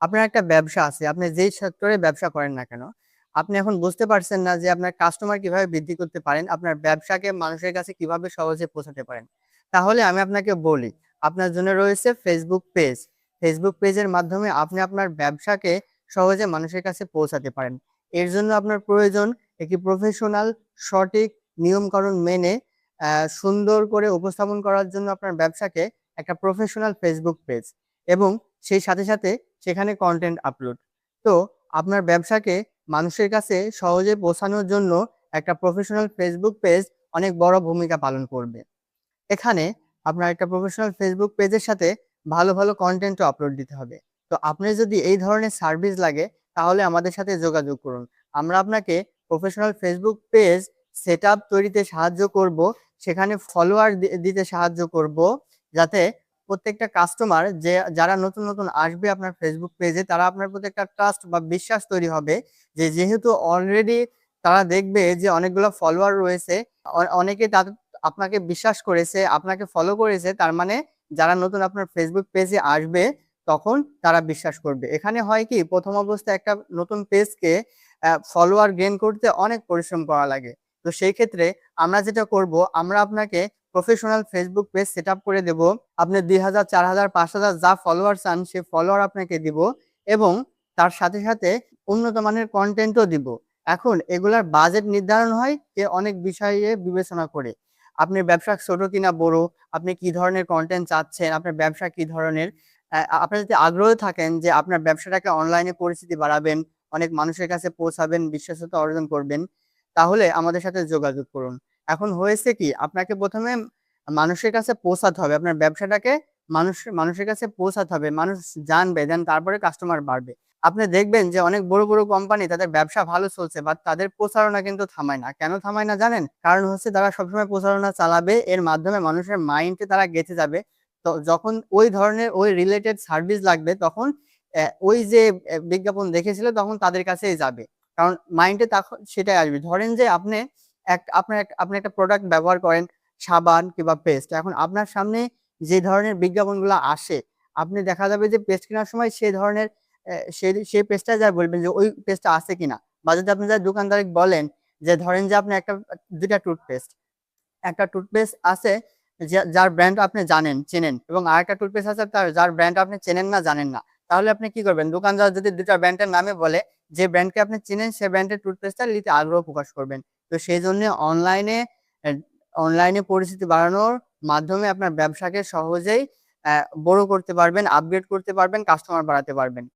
আপনার একটা ব্যবসা আছে, আপনি যেই সেক্টরে ব্যবসা করেন না কেন, আপনি এখন বুঝতে পারছেন না যে আপনার কাস্টমার কিভাবে বৃদ্ধি করতে পারেন, আপনার ব্যবসাকে মানুষের কাছে কিভাবে সহজে পৌঁছাতে পারেন। তাহলে আমি আপনাকে বলি, আপনার জন্য রয়েছে ফেসবুক পেজ। ফেসবুক পেজের মাধ্যমে আপনি আপনার ব্যবসাকে সহজে মানুষের কাছে পৌঁছাতে পারেন। এর জন্য আপনার প্রয়োজন একটি প্রফেশনাল, সঠিক নিয়মকানুন মেনে সুন্দর করে উপস্থাপন করার জন্য আপনার ব্যবসাকে একটা প্রফেশনাল ফেসবুক পেজ এবং সেই সাথে সাথে সেখানে কন্টেন্ট আপলোড। তো আপনার ব্যবসাকে মানুষের কাছে সহজে পৌঁছানোর জন্য একটা প্রফেশনাল ফেসবুক পেজ অনেক বড় ভূমিকা পালন করবে। এখানে আপনার একটা প্রফেশনাল ফেসবুক পেজের সাথে ভালো ভালো কন্টেন্টও আপলোড দিতে হবে। তো আপনার যদি এই ধরনের সার্ভিস লাগে তাহলে আমাদের সাথে যোগাযোগ করুন। আমরা আপনাকে professional Facebook page set up তৈরিতে সাহায্য করব, সেখানে ফলোয়ার দিতে সাহায্য করব, যাতে প্রত্যেকটা কাস্টমার যারা নতুন নতুন আসবে আপনার ফেসবুক পেজে তারা আপনার প্রতি একটা ট্রাস্ট বা বিশ্বাস তৈরি হবে যে যেহেতু অলরেডি তারা দেখবে যে অনেকগুলো ফলোয়ার রয়েছে, অনেকে তাদের আপনাকে বিশ্বাস করেছে, আপনাকে ফলো করেছে, তার মানে যারা নতুন আপনার ফেসবুক পেজে আসবে তখন তারা বিশ্বাস করবে। এখানে হয় কি, প্রথম অবস্থায় একটা নতুন পেজকে ফলোয়ার গেইন করতে অনেক পরিশ্রম করা লাগে। তো সেই ক্ষেত্রে আমরা যেটা করব, আমরা আপনাকে professional Facebook page set up করে দেব। আপনি ২,০০০, ৪,০০০, ৫,০০০ যা ফলোয়ার চান সে ফলোয়ার আপনাকে দিব এবং তার সাথে সাথে উন্নত মানের কন্টেন্টও দিব। এখন এগুলার বাজেট নির্ধারণ হয় অনেক বিষয়ে বিবেচনা করে। আপনার ব্যবসা ছোট কিনা বড়, আপনি কি ধরনের কন্টেন্ট চাচ্ছেন, আপনার ব্যবসা কি ধরনের। আপনি যদি আগ্রহী থাকেন যে আপনার ব্যবসাটাকে অনলাইনে পরিচিতি বাড়াবেন, অনেক মানুষের কাছে পৌঁছাবেন, বিশ্বাসতা অর্জন করবেন, তাহলে আমাদের সাথে যোগাযোগ করুন। এখন হয়েছে কি, আপনাকে প্রথমে মানুষের কাছে পৌঁছাতে হবে, আপনার ব্যবসাটাকে মানুষের কাছে পৌঁছাতে হবে, মানুষ জানবে, দেন তারপরে কাস্টমার বাড়বে। আপনি দেখবেন যে অনেক বড় বড় কোম্পানি তাদের ব্যবসা ভালো চলছে, বাট তাদের প্রচারণা কিন্তু থামায় না। কেন থামায় না জানেন? কারণ হচ্ছে তারা সবসময় প্রচারণা চালাবে, এর মাধ্যমে মানুষের মাইন্ডে তারা গেঁথে যাবে। তো যখন ওই ধরনের ওই রিলেটেড সার্ভিস লাগবে তখন ওই যে বিজ্ঞাপন দেখেছিল তখন তাদের কাছেই যাবে। কারণ মাইন্ডে তখন সেটাই আসবে। ধরেন যে আপনি একটা প্রোডাক্ট ব্যবহার করেন, সাবান কিংবা পেস্ট। এখন আপনার সামনে যে ধরনের বিজ্ঞাপনগুলো আসে, আপনি দেখা যাবে যে পেস্ট কেনার সময় সেই ধরনের সেই পেস্টটা যা বলবেন যে ওই পেস্টটা আছে কিনা। বা যদি আপনি যারা দোকানদারকে বলেন যে ধরেন যে আপনি একটা ২ টা টুথপেস্ট, একটা টুথপেস্ট আছে যার ব্র্যান্ড আপনি জানেন, চেনেন এবং আরেকটা টুথপেস্ট আছে যার ব্র্যান্ড আপনি চেনেন না, জানেন না। তাহলে আপনি কি করবেন? দোকানদার যদি ২ টা ব্র্যান্ডের নামে বলে, যে ব্র্যান্ডকে আপনি চিনেন সে ব্র্যান্ডের টুথপেস্টটা নিতে আগ্রহ প্রকাশ করবেন। তো সেইজন্য অ্যা অনলাইনে পরিচিতি বাড়ানোর মাধ্যমে আপনার ব্যবসাকে সহজেই বড় করতে পারবেন, আপগ্রেড করতে পারবেন, কাস্টমার বাড়াতে পারবেন।